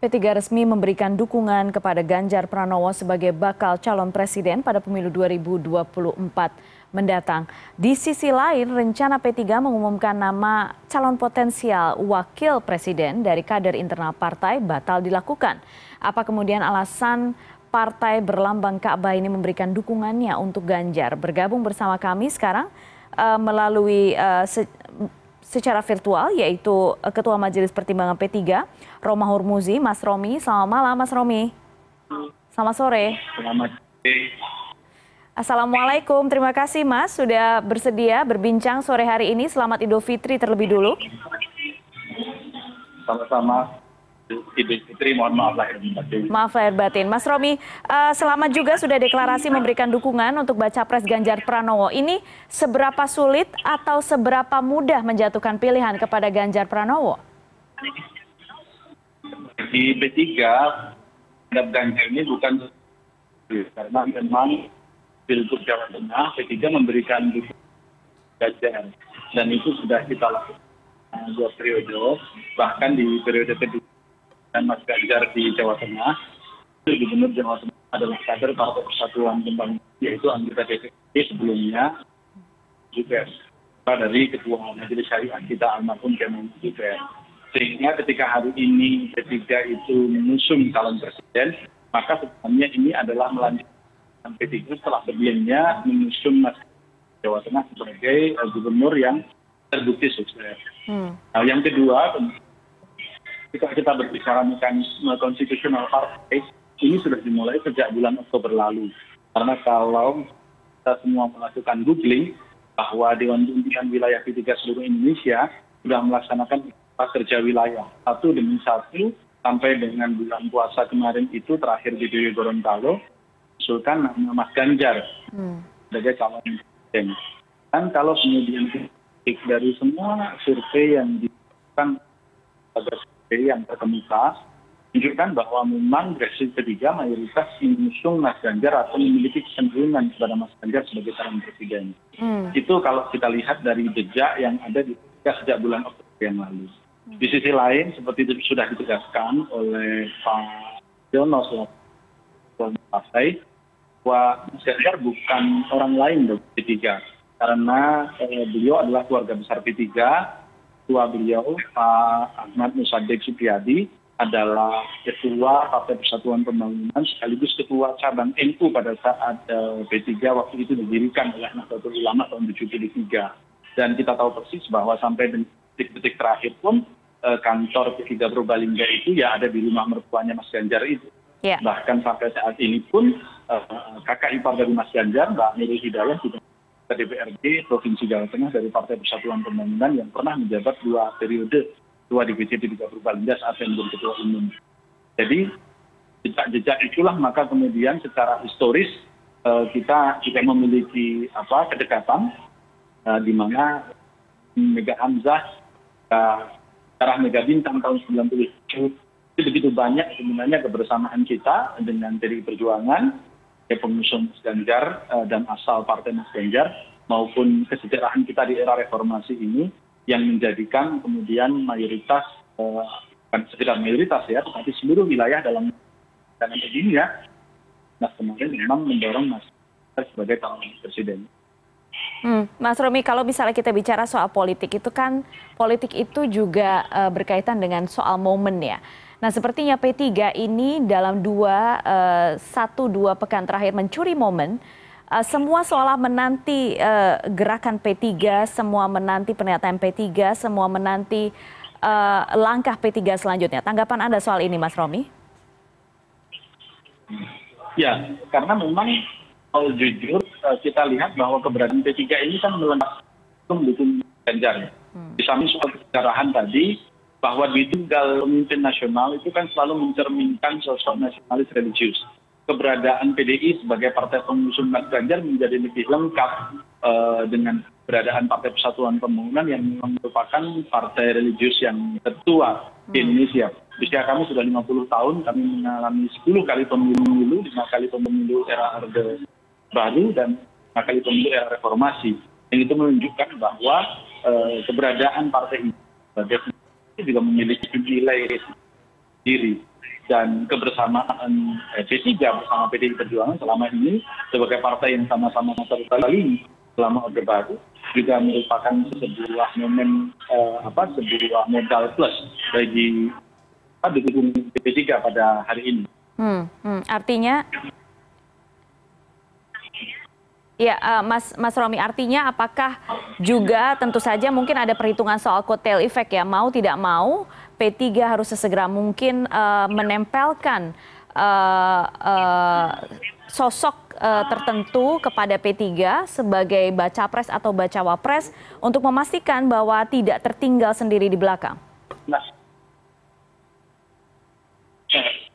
P3 resmi memberikan dukungan kepada Ganjar Pranowo sebagai bakal calon presiden pada pemilu 2024 mendatang. Di sisi lain, rencana P3 mengumumkan nama calon potensial wakil presiden dari kader internal partai batal dilakukan. Apa kemudian alasan partai berlambang Ka'bah ini memberikan dukungannya untuk Ganjar? Bergabung bersama kami sekarang melalui secara virtual, yaitu Ketua Majelis Pertimbangan P3, Roma Hurmuzi. Mas Romi, selamat malam Mas Romi. Selamat sore. Selamat sore. Assalamualaikum, terima kasih Mas sudah bersedia berbincang sore hari ini. Selamat Idul Fitri terlebih dulu. Sama-sama. Idul Fitri, mohon maaf lahir batin. Maaf lahir batin. Mas Romi, selamat juga sudah deklarasi memberikan dukungan untuk baca pres Ganjar Pranowo. Ini seberapa sulit atau seberapa mudah menjatuhkan pilihan kepada Ganjar Pranowo? Di P3, terhadap Ganjar ini bukan karena memang Pilgub Jawa Tengah P3 memberikan dukungan Ganjar, dan itu sudah kita lakukan 2 periode, bahkan di periode kedua dan Mas Ganjar di Jawa Tengah, Gubernur Jawa Tengah adalah kader Partai Persatuan Pembangunan, yaitu anggota DPRD sebelumnya juga dari Ketua Majelis Syariah kita almarhum Kementerian juga. Sehingga ketika hari ini P3 itu mengusung calon presiden, maka sebenarnya ini adalah melanjutkan P3 setelah sebelumnya mengusung Mas Jawa Tengah sebagai gubernur yang terbukti sukses. Nah, yang kedua, ketika kita berbicara mekanisme konstitusional partai, ini sudah dimulai sejak bulan Oktober lalu. Karena kalau kita semua melakukan googling bahwa Dewan Pimpinan Wilayah P3 seluruh Indonesia sudah melaksanakan kerja wilayah 1/1 sampai dengan bulan puasa kemarin itu terakhir di Dewi Gorontalo, usulkan nama Mas Ganjar sebagai calon presiden. Dan kalau kemudian dari semua survei yang dilakukan pada yang terkemuka, menunjukkan bahwa memang Presiden ketiga mayoritas mengusung Mas Ganjar atau memiliki kecenderungan kepada Mas Ganjar sebagai calon presiden. Itu kalau kita lihat dari jejak yang ada di sejak bulan Oktober yang lalu. Di sisi lain, seperti itu sudah ditegaskan oleh Pak Jono selaku partai, bahwa Mas Ganjar bukan orang lain dari P3, karena beliau adalah keluarga besar P3. Ketua beliau, Pak Ahmad Musaddiq Supyadi, adalah Ketua Partai Persatuan Pembangunan sekaligus Ketua Cabang NU pada saat P3 waktu itu didirikan oleh Nahdlatul Ulama tahun 1973. Dan kita tahu persis bahwa sampai detik-detik terakhir pun kantor P3 Purbalingga itu ya ada di rumah mertuanya Mas Ganjar itu. Yeah. Bahkan sampai saat ini pun kakak ipar dari Mas Ganjar, Mbak Nurul Hidayah, sudah DPRD Provinsi Jawa Tengah dari Partai Persatuan Pembangunan yang pernah menjabat 2 periode, 2 DPC P3 Purbalingga saat yang menjadi ketua umum. Jadi jejak-jejak itulah maka kemudian secara historis kita memiliki kedekatan di mana Mega Hamzah, Darah Mega Bintang tahun 97 itu begitu banyak sebenarnya kebersamaan kita dengan PDI Perjuangan, pengusung Mas Ganjar dan asal partai Mas Ganjar, maupun kesejarahan kita di era reformasi ini yang menjadikan kemudian mayoritas, bukan sekedar mayoritas ya, tetapi seluruh wilayah dalam dan dunia, Mas kemarin memang mendorong Mas Ganjar sebagai calon presiden. Mas Romi, kalau misalnya kita bicara soal politik itu kan, politik itu juga berkaitan dengan soal momen ya. Nah, sepertinya P3 ini dalam 1-2 pekan terakhir mencuri momen. Semua seolah menanti gerakan P3, semua menanti pernyataan P3, semua menanti langkah P3 selanjutnya. Tanggapan Anda soal ini, Mas Romi? Ya, karena memang kalau jujur kita lihat bahwa keberadaan P3 ini kan mendukung Ganjar. Di samping soal kesejarahan tadi, bahwa di tunggal pemimpin nasional itu kan selalu mencerminkan sosok nasionalis religius. Keberadaan PDI sebagai partai pengusung Mas Ganjar menjadi lebih lengkap dengan keberadaan Partai Persatuan Pembangunan yang merupakan partai religius yang tertua di Indonesia. Usia kami sudah 50 tahun, kami mengalami 10 kali pemilu, 5 kali pemilu era Orde Baru dan 5 kali pemilu era reformasi. Yang itu menunjukkan bahwa keberadaan partai ini sebagai juga memiliki nilai diri. dan kebersamaan P3 bersama PDI Perjuangan selama ini sebagai partai yang sama-sama terkali selama Orde Baru juga merupakan sebuah sebuah modal plus bagi dukung P3 pada hari ini. Artinya, ya, Mas Romi, artinya apakah juga tentu saja mungkin ada perhitungan soal kotel efek ya, mau tidak mau P3 harus sesegera mungkin menempelkan sosok tertentu kepada P3 sebagai baca pres atau bacawa pres untuk memastikan bahwa tidak tertinggal sendiri di belakang. Nah,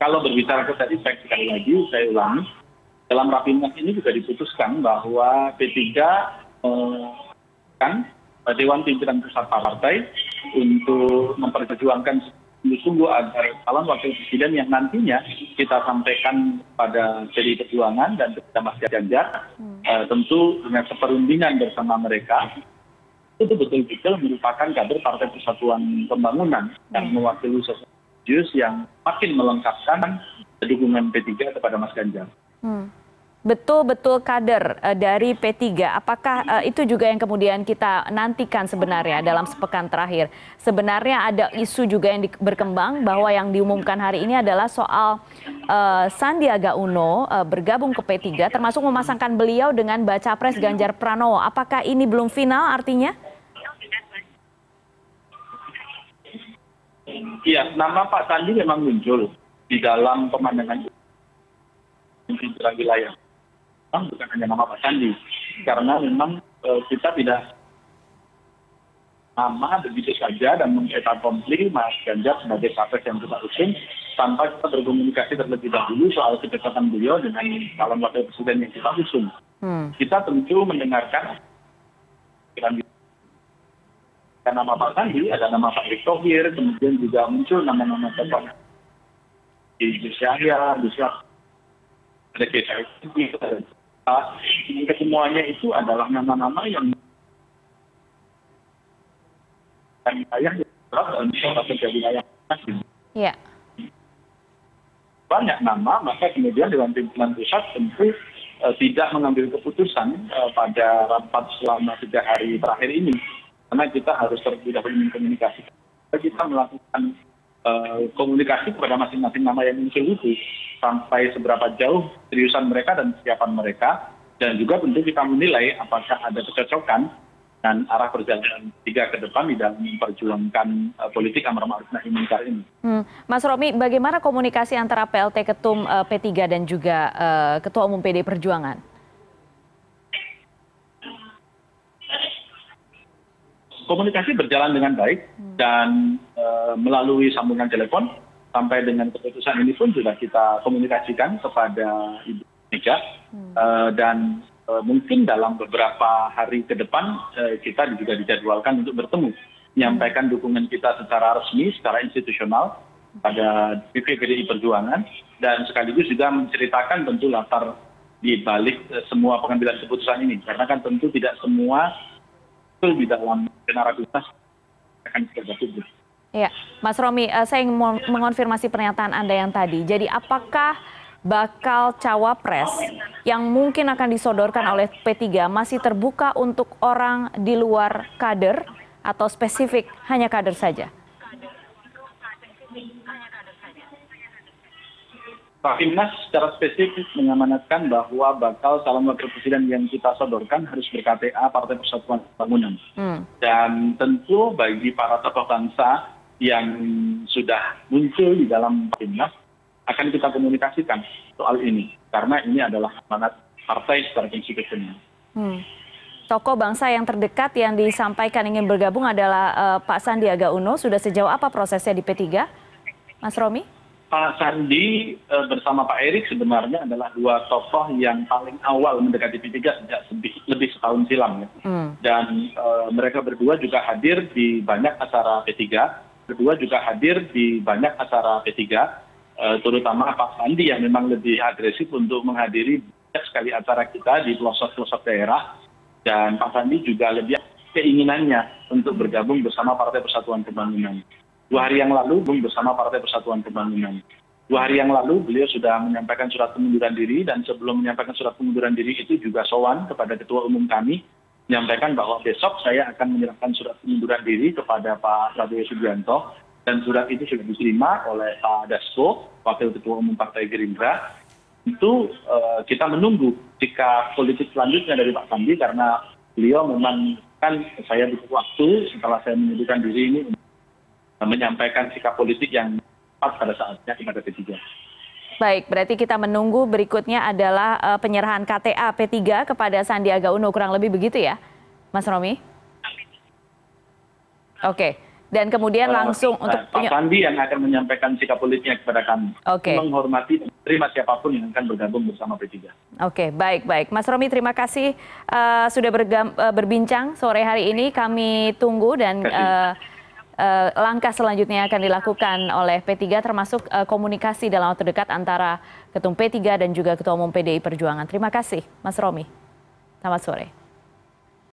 kalau berbicara kotel efek, sekali lagi saya ulangi, dalam Rapimnas ini juga diputuskan bahwa P3 kan Dewan Pimpinan Pusat Partai untuk memperjuangkan sungguh-sungguh agar calon wakil presiden yang nantinya kita sampaikan pada PDI Perjuangan dan kepada Mas Ganjar, tentu dengan seperundingan bersama mereka, itu betul-betul merupakan kader Partai Persatuan Pembangunan yang mewakili sosok yang makin melengkapkan dukungan P3 kepada Mas Ganjar. Betul-betul kader dari P3. Apakah itu juga yang kemudian kita nantikan sebenarnya dalam sepekan terakhir? Sebenarnya ada isu juga yang berkembang bahwa yang diumumkan hari ini adalah soal Sandiaga Uno bergabung ke P3, termasuk memasangkan beliau dengan baca pres Ganjar Pranowo. Apakah ini belum final artinya? Iya, nama Pak Sandi memang muncul di dalam pemandangan wilayah. Bukan hanya nama Pak Sandi, karena memang kita tidak nama begitu saja dan mengetahui konflik Mas Ganjar sebagai capres yang kita usung tanpa kita berkomunikasi terlebih dahulu soal kedekatan beliau dengan calon wakil presiden yang kita usung. Kita tentu mendengarkan nama Pak Sandi, ada nama Pak Erick Thohir, kemudian juga muncul nama-nama tokoh di Syahya, ada kesemuanya itu adalah nama-nama yang wilayah dalam wilayah banyak nama, maka kemudian Dewan Pimpinan Pusat tentu tidak mengambil keputusan pada rapat selama 3 hari terakhir ini, karena kita harus terlebih dahulu mengkomunikasi. Kita melakukan komunikasi kepada masing-masing nama yang muncul itu sampai seberapa jauh seriusan mereka dan kesiapan mereka, dan juga tentu kita menilai apakah ada kecocokan dan arah perjalanan tiga ke depan di dalam memperjuangkan politik amar ma'ruf nahi munkar ini. Mas Romi, bagaimana komunikasi antara PLT Ketum P3 dan juga Ketua Umum PD Perjuangan? Komunikasi berjalan dengan baik dan melalui sambungan telepon sampai dengan keputusan ini pun sudah kita komunikasikan kepada Ibu Mega, dan mungkin dalam beberapa hari ke depan kita juga dijadwalkan untuk bertemu, menyampaikan dukungan kita secara resmi, secara institusional pada PDI Perjuangan, dan sekaligus juga menceritakan tentu latar di balik semua pengambilan keputusan ini, karena kan tentu tidak semua di dalam narasitas akan kita publik. Ya, Mas Romi, saya ingin mengonfirmasi pernyataan Anda yang tadi. Jadi apakah bakal cawapres yang mungkin akan disodorkan oleh P3 masih terbuka untuk orang di luar kader atau spesifik hanya kader saja? Rapimnas secara spesifik mengamanatkan bahwa bakal calon wakil presiden yang kita sodorkan harus ber-KTA Partai Persatuan Pembangunan. Dan tentu bagi para tokoh bangsa yang sudah muncul di dalam Rapimnas akan kita komunikasikan soal ini, karena ini adalah amanat partai secara konstitusional. Tokoh bangsa yang terdekat yang disampaikan ingin bergabung adalah Pak Sandiaga Uno. Sudah sejauh apa prosesnya di P3, Mas Romi? Pak Sandi bersama Pak Erick sebenarnya adalah dua tokoh yang paling awal mendekati P3 sejak lebih setahun silam. Ya. Dan mereka berdua juga hadir di banyak acara P3, berdua juga hadir di banyak acara P3, terutama Pak Sandi yang memang lebih agresif untuk menghadiri banyak sekali acara kita di pelosok-pelosok daerah, dan Pak Sandi juga lebih keinginannya untuk bergabung bersama Partai Persatuan Pembangunan. 2 hari yang lalu bersama Partai Persatuan Pembangunan. 2 hari yang lalu beliau sudah menyampaikan surat pengunduran diri, dan sebelum menyampaikan surat pengunduran diri itu juga sowan kepada Ketua Umum kami, menyampaikan bahwa besok saya akan menyerahkan surat pengunduran diri kepada Pak Prabowo Subianto, dan surat itu sudah diterima oleh Pak Dasko, Wakil Ketua Umum Partai Gerindra. Itu kita menunggu sikap politik selanjutnya dari Pak Sandi, karena beliau memang kan saya butuh waktu setelah saya mengundurkan diri ini menyampaikan sikap politik yang tepat pada saatnya kepada P3. Baik, berarti kita menunggu berikutnya adalah penyerahan KTA P3 kepada Sandiaga Uno, kurang lebih begitu ya, Mas Romi? Oke, dan kemudian langsung untuk Pak Sandi yang akan menyampaikan sikap politiknya kepada kami. Oke. Menghormati dan menerima siapapun yang akan bergabung bersama P3. Oke, baik. Mas Romi, terima kasih sudah berbincang sore hari ini. Kami tunggu dan langkah selanjutnya akan dilakukan oleh P3, termasuk komunikasi dalam waktu dekat antara Ketum P3 dan juga Ketua Umum PDI Perjuangan. Terima kasih, Mas Romi. Selamat sore.